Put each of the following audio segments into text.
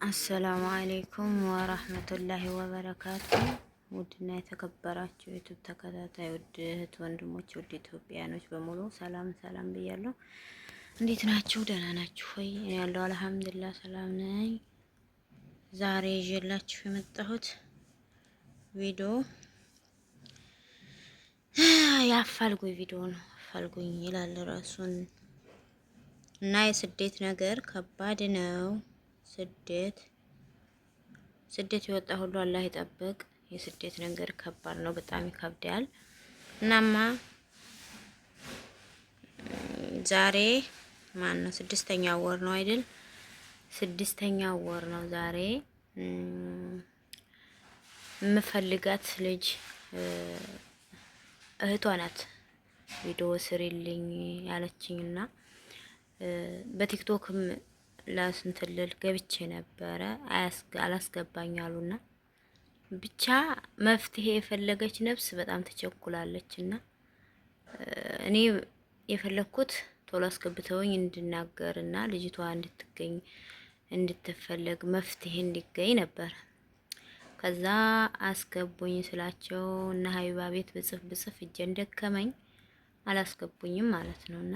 አሰላሙ አሌይኩም ወራህመቱላሂ ወበረካቱ። ውድና የተከበራችሁ ዩቱብ ተከታታይ ውድ እህት ወንድሞች፣ ውድ ኢትዮጵያኖች በሙሉ ሰላም ሰላም ብያለሁ። እንዴት ናችሁ? ደህና ናችሁ ወይ? እኔ ያለው አልሐምዱሊላህ ሰላም ነኝ። ዛሬ ይዤላችሁ የመጣሁት ቪዲዮ የአፋልጉኝ ቪዲዮ ነው። አፋልጉኝ ይላል ራሱን እና የስደት ነገር ከባድ ነው። ስደት የወጣ ሁሉ አላህ ይጠብቅ። የስደት ነገር ከባድ ነው፣ በጣም ይከብዳል። እናማ ዛሬ ማን ነው 6ኛው ወር ነው አይደል? 6ኛው ወር ነው ዛሬ። የምፈልጋት ልጅ እህቷ ናት ቪዲዮ ስሪልኝ ያለችኝና በቲክቶክም ላስንትልል ገብቼ ነበረ አላስገባኝ አሉና ብቻ መፍትሄ የፈለገች ነፍስ በጣም ተቸኩላለችና እኔ የፈለኩት ቶሎ አስገብተውኝ እንድናገርና ልጅቷ እንድትገኝ እንድትፈለግ መፍትሄ እንዲገኝ ነበር። ከዛ አስገቡኝ ስላቸው እና ሀቢባ ቤት ብጽፍ እጄን ደከመኝ፣ አላስገቡኝም ማለት ነውና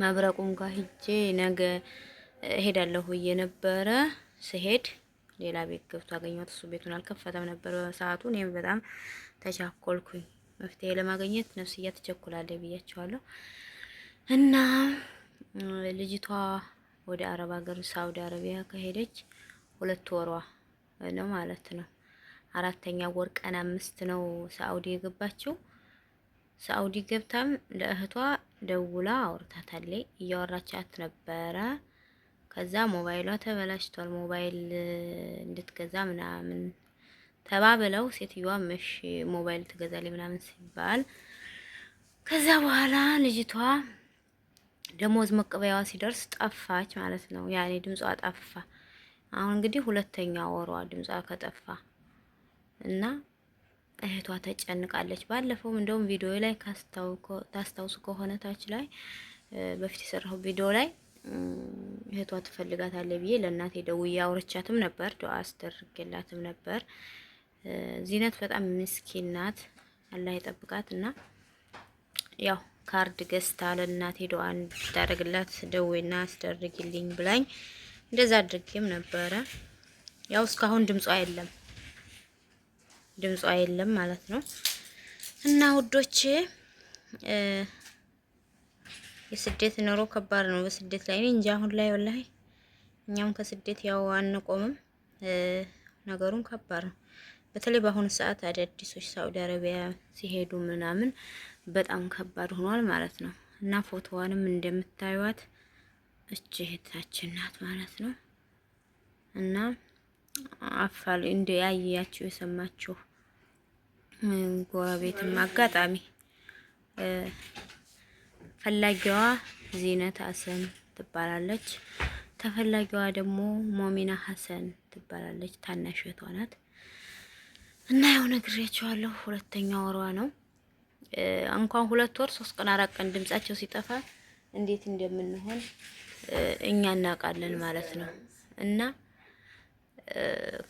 መብረቁም ጋር ሂጄ ነገ እሄዳለሁ የነበረ ስሄድ ሌላ ቤት ገብቶ አገኘሁት። እሱ ቤቱን አልከፈተም ነበር በሰዓቱ። እኔም በጣም ተቻኮልኩኝ። መፍትሄ ለማግኘት ነፍስያ ትቸኩላለች ብያቸዋለሁ። እና ልጅቷ ወደ አረብ ሀገር ሳውዲ አረቢያ ከሄደች 2 ወሯ ነው ማለት ነው። 4ኛ ወር ቀን 5 ነው ሳውዲ የገባችው። ሳውዲ ገብታም ለእህቷ ደውላ አውርታታለች። እያወራቻት ነበረ። ከዛ ሞባይሏ ተበላሽቷል፣ ሞባይል እንድትገዛ ምናምን ተባብለው ሴትዮዋ እሺ ሞባይል ትገዛለች ምናምን ሲባል ከዛ በኋላ ልጅቷ ደሞዝ መቀበያዋ ሲደርስ ጠፋች ማለት ነው። ያኔ ድምጿ ጠፋ። አሁን እንግዲህ 2ኛ ወሯ ድምጿ ከጠፋ እና እህቷ ተጨንቃለች። ባለፈውም እንደውም ቪዲዮ ላይ ታስታውሱ ከሆነ ታች ላይ በፊት የሰራው ቪዲዮ ላይ እህቷ ትፈልጋታለች ብዬ ለእናቴ ደውዬ አውርቻትም ነበር፣ ዱአ አስደርግላትም ነበር። ዚነት በጣም ምስኪን ናት፣ አላህ ይጠብቃት። እና ያው ካርድ ገዝታ ለእናቴ ዱአ እንድታደርግላት ደውዬና አስደርግልኝ ብላኝ እንደዛ አድርጌም ነበረ። ያው እስካሁን ድምጿ የለም ማለት ነው። እና ውዶቼ የስደት ኑሮ ከባድ ነው። በስደት ላይ እንጂ አሁን ላይ ወላሂ እኛም ከስደት ያው አንቆምም። ነገሩን ከባድ ነው። በተለይ በአሁኑ ሰዓት አዳዲሶች ሳውዲ አረቢያ ሲሄዱ ምናምን በጣም ከባድ ሆኗል ማለት ነው። እና ፎቶዋንም እንደምታዩት እቺ እህታችን ናት ማለት ነው። እና አፋል እንደ ያያችሁ የሰማችሁ ጎረቤትም አጋጣሚ ፈላጊዋ ዚነት ሀሰን ትባላለች። ተፈላጊዋ ደግሞ ሞሚና ሀሰን ትባላለች። ታናሽ እህቷ ናት። እና ያው ነግሬያቸዋለሁ 2ኛ ወሯ ነው። እንኳን 2 ወር 3 ቀን 4 ቀን ድምጻቸው ሲጠፋ እንዴት እንደምንሆን እኛ እናውቃለን ማለት ነው። እና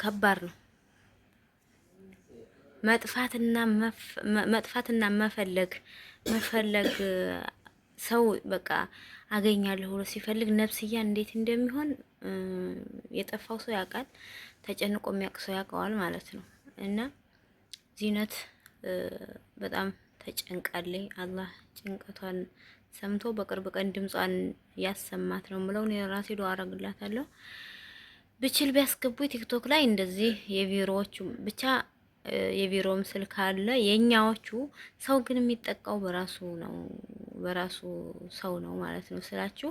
ከባድ ነው መጥፋትና መፈለግ ሰው በቃ አገኛለሁ ብሎ ሲፈልግ ነፍስያ እንዴት እንደሚሆን የጠፋው ሰው ያውቃል፣ ተጨንቆ የሚያውቅ ሰው ያውቀዋል ማለት ነው። እና ዚነት በጣም ተጨንቃለች። አላህ ጭንቀቷን ሰምቶ በቅርብ ቀን ድምጿን ያሰማት ነው የምለው። እኔ ራሴ ዱአ አደርግላታለሁ። ብችል ቢያስገቡ ቲክቶክ ላይ እንደዚህ የቢሮዎቹ ብቻ የቢሮም ስልክ አለ የኛዎቹ። ሰው ግን የሚጠቃው በራሱ ሰው ነው ማለት ነው ስላችሁ።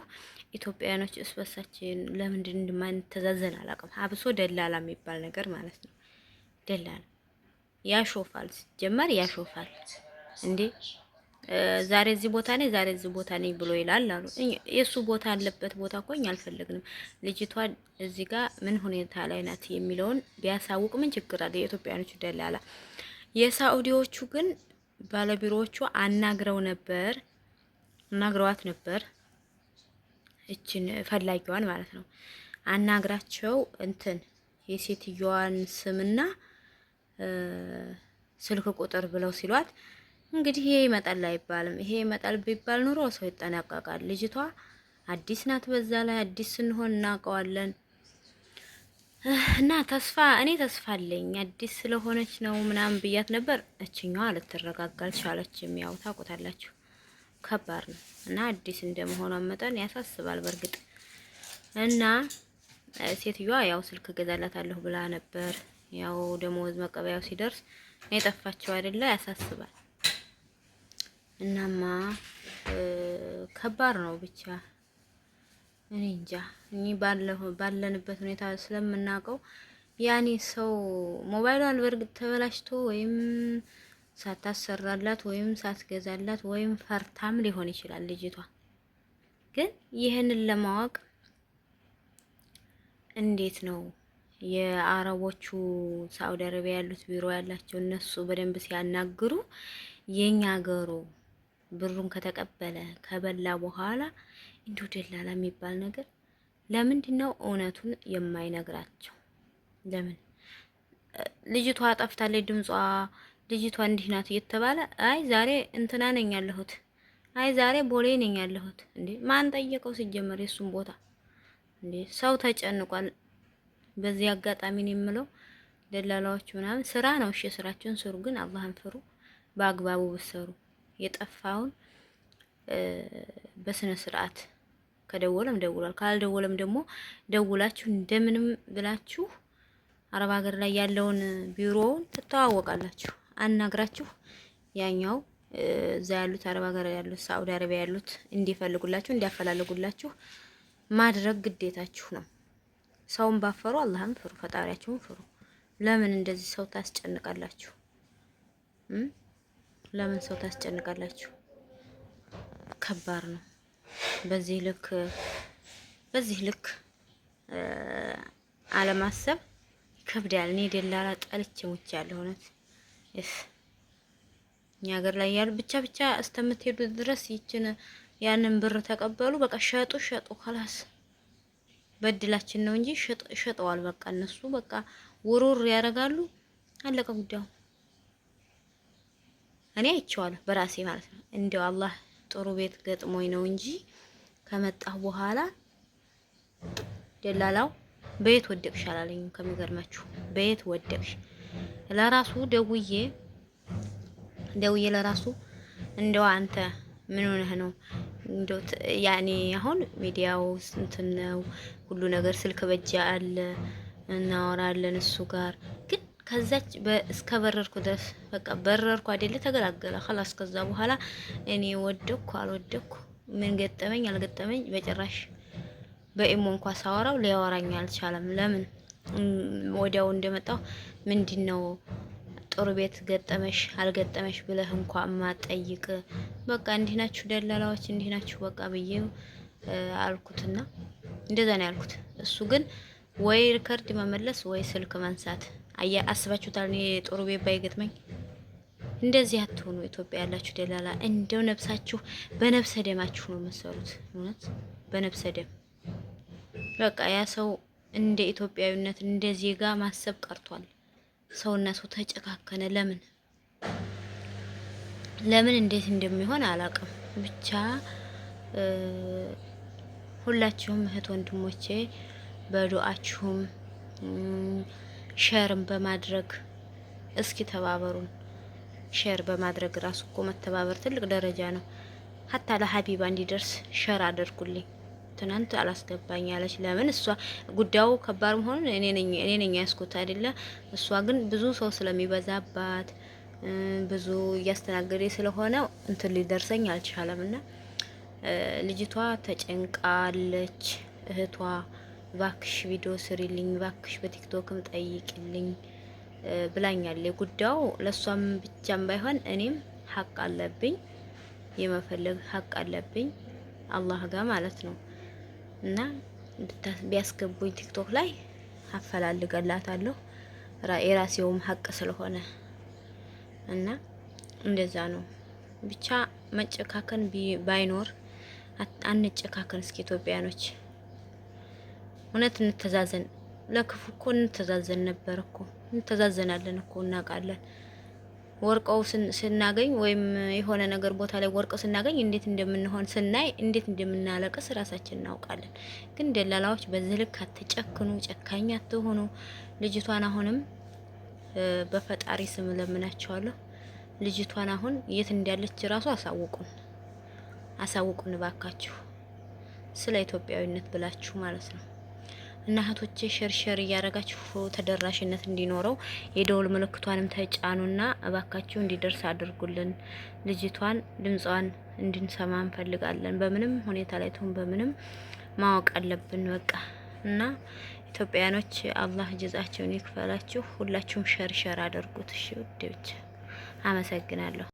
ኢትዮጵያውያኖች እስበሳችን ለምንድን እንደማንተዛዘን አላውቅም። አብሶ ደላላ የሚባል ነገር ማለት ነው። ደላላ ያሾፋል፣ ሲጀመር ያሾፋል እንዴ። ዛሬ እዚህ ቦታ ነኝ፣ ዛሬ እዚህ ቦታ ነኝ ብሎ ይላል አሉ። የሱ ቦታ ያለበት ቦታ እኮ እኛ አልፈለግንም። ልጅቷ እዚህ ጋር ምን ሁኔታ ላይ ናት የሚለውን ቢያሳውቅ ምን ችግር አለ? የኢትዮጵያኖቹ ደላላ። የሳኡዲዎቹ ግን ባለቢሮዎቹ አናግረዋት ነበር እችን ፈላጊዋን ማለት ነው። አናግራቸው እንትን የሴትዮዋን ስምና ስልክ ቁጥር ብለው ሲሏት እንግዲህ ይሄ ይመጣል አይባልም። ይሄ ይመጣል ቢባል ኑሮ ሰው ይጠናቀቃል። ልጅቷ አዲስ ናት። በዛ ላይ አዲስ ስንሆን እናውቀዋለን። እና እኔ ተስፋ አለኝ አዲስ ስለሆነች ነው ምናምን ብያት ነበር። እችኛዋ ልትረጋጋ አልቻለችም። ያው ታውቁታላችሁ ከባድ ነው እና አዲስ እንደመሆኗ መጠን ያሳስባል በእርግጥ። እና ሴትዮዋ ያው ስልክ ገዛላታለሁ ብላ ነበር። ያው ደሞዝ መቀበያው ሲደርስ የጠፋቸው አይደለ? ያሳስባል። እናማ ከባድ ነው ብቻ እኔ እንጃ። እኔ ባለንበት ሁኔታ ስለምናውቀው ያኔ ሰው ሞባይሏን በእርግጥ ተበላሽቶ ወይም ሳታሰራላት ወይም ሳትገዛላት ወይም ፈርታም ሊሆን ይችላል ልጅቷ። ግን ይህንን ለማወቅ እንዴት ነው የአረቦቹ ሳውዲ አረቢያ ያሉት ቢሮ ያላቸው እነሱ በደንብ ሲያናግሩ የኛ ሀገሩ ብሩን ከተቀበለ ከበላ በኋላ እንዲሁ ደላላ የሚባል ነገር ለምንድን ነው እውነቱን የማይነግራቸው? ለምን ልጅቷ ጠፍታለች፣ ድምጿ ልጅቷ እንዲህ ናት እየተባለ አይ ዛሬ እንትና ነኝ ያለሁት፣ አይ ዛሬ ቦሌ ነኝ ያለሁት። እንዴ ማን ጠየቀው ሲጀመር የሱን ቦታ? እንዴ ሰው ተጨንቋል። በዚህ አጋጣሚ ነው የምለው ደላላዎች ምናምን ስራ ነው። እሺ ስራቸውን ስሩ፣ ግን አላህን ፍሩ። በአግባቡ ብትሰሩ የጠፋውን በስነ ስርዓት ከደወለም ደውሏል፣ ካልደወለም ደግሞ ደውላችሁ እንደምንም ብላችሁ አረብ ሀገር ላይ ያለውን ቢሮውን ትተዋወቃላችሁ። አናግራችሁ ያኛው እዛ ያሉት አረብ ሀገር ያሉት ሳውዲ አረቢያ ያሉት እንዲፈልጉላችሁ እንዲያፈላልጉላችሁ ማድረግ ግዴታችሁ ነው። ሰውን ባፈሩ አላህን ፍሩ፣ ፈጣሪያችሁን ፍሩ። ለምን እንደዚህ ሰው ታስጨንቃላችሁ? ለምን ሰው ታስጨንቃላችሁ? ከባድ ነው። በዚህ ልክ አለማሰብ ይከብዳል። እኔ ደላላ ጠልቼ ሙች ያለ እውነት እኛ ሀገር ላይ ያሉ ብቻ እስከምትሄዱ ድረስ ያንን ብር ተቀበሉ። በቃ ሸጡ خلاص በድላችን ነው እንጂ ሸጠዋል። በቃ እነሱ በቃ ውሩር ያደርጋሉ። አለቀ ጉዳዩ። እኔ አይቼዋለሁ በራሴ ማለት ነው። እንደው አላህ ጥሩ ቤት ገጥሞኝ ነው እንጂ ከመጣሁ በኋላ ደላላው በየት ወደቅሽ አላለኝም። ከሚገርማችሁ በየት ወደቅሽ ለራሱ ደውዬ ለራሱ እንደው አንተ ምን ሆነህ ነው እንደው ያኔ አሁን ሚዲያው እንትን ነው ሁሉ ነገር ስልክ በእጅ አለ እናወራለን እሱ ጋር ግን ከዛች እስከ በረርኩ ድረስ በቃ በረርኩ አይደለ ተገላገለ خلاص። ከዛ በኋላ እኔ ወደኩ አልወደኩ ምን ገጠመኝ አልገጠመኝ በጭራሽ በኢሞ እንኳን ሳወራው ሊያወራኝ አልቻለም። ለምን ወዲያው እንደመጣው ምንድነው ጥሩ ቤት ገጠመሽ አልገጠመሽ ብለህ እንኳን ማጠይቅ በቃ እንዲህ ናችሁ ደላላዎች እንዲህ ናችሁ በቃ ብዬው አልኩትና እንደዛ ነው ያልኩት። እሱ ግን ወይ ሪከርድ መመለስ ወይ ስልክ ማንሳት አስባችሁታል። እኔ ጥሩ ቤት ባይገጥመኝ እንደዚህ አትሆኑ። ኢትዮጵያ ያላችሁ ደላላ እንደው ነፍሳችሁ በነፍሰ ደማችሁ ነው የምትሰሩት። እውነት በነፍሰ ደም በቃ ያ ሰው እንደ ኢትዮጵያዊነት እንደ ዜጋ ማሰብ ቀርቷል። ሰውና ሰው ተጨካከነ። ለምን እንዴት እንደሚሆን አላውቅም። ብቻ ሁላችሁም እህት ወንድሞቼ በዱአችሁም ሼርም በማድረግ እስኪ ተባበሩን። ሼር በማድረግ ራሱ እኮ መተባበር ትልቅ ደረጃ ነው። ሀታ ለሀቢባ እንዲደርስ ሼር አድርጉልኝ። ትናንት አላስገባኝ አለች። ለምን እሷ ጉዳዩ ከባድ መሆኑን እኔ ነኝ ያስኩት አይደለ? እሷ ግን ብዙ ሰው ስለሚበዛባት ብዙ እያስተናገደ ስለሆነ እንትን ሊደርሰኝ አልቻለምና ልጅቷ ተጨንቃለች። እህቷ ባክሽ ቪዲዮ ስሪልኝ፣ ባክሽ በቲክቶክም ጠይቂልኝ ብላኛለች። ጉዳዩ ለሷም ብቻም ባይሆን እኔም ሀቅ አለብኝ፣ የመፈለግ ሀቅ አለብኝ አላህ ጋር ማለት ነው። እና ቢያስገቡኝ ቲክቶክ ላይ አፈላልገላታለሁ የራሴውም ሀቅ ስለሆነ እና እንደዛ ነው። ብቻ መጨካከን ባይኖር አንጨካከን። እስኪ ኢትዮጵያኖች እውነት እንተዛዘን። ለክፉ እኮ እንተዛዘን ነበር እኮ እንተዛዘናለን እኮ እናውቃለን። ወርቀው ስናገኝ ወይም የሆነ ነገር ቦታ ላይ ወርቀው ስናገኝ እንዴት እንደምንሆን ስናይ እንዴት እንደምናለቅስ ራሳችን እናውቃለን። ግን ደላላዎች በዚህ ልክ አትጨክኑ፣ ጨካኝ አትሆኑ። ልጅቷን አሁንም በፈጣሪ ስም ለምናቸዋለሁ። ልጅቷን አሁን የት እንዳለች ራሱ አሳውቁን እባካችሁ፣ ስለ ኢትዮጵያዊነት ብላችሁ ማለት ነው። እና እህቶቼ ሸርሸር እያደረጋችሁ ተደራሽነት እንዲኖረው የደውል ምልክቷንም ተጫኑና እባካችሁ እንዲደርስ አድርጉልን። ልጅቷን ድምጿን እንድንሰማ እንፈልጋለን። በምንም ሁኔታ ላይ ትሁን በምንም ማወቅ አለብን በቃ። እና ኢትዮጵያኖች አላህ ጀዛቸውን ይክፈላችሁ። ሁላችሁም ሸርሸር አድርጉት። እሺ ውዴዎች አመሰግናለሁ።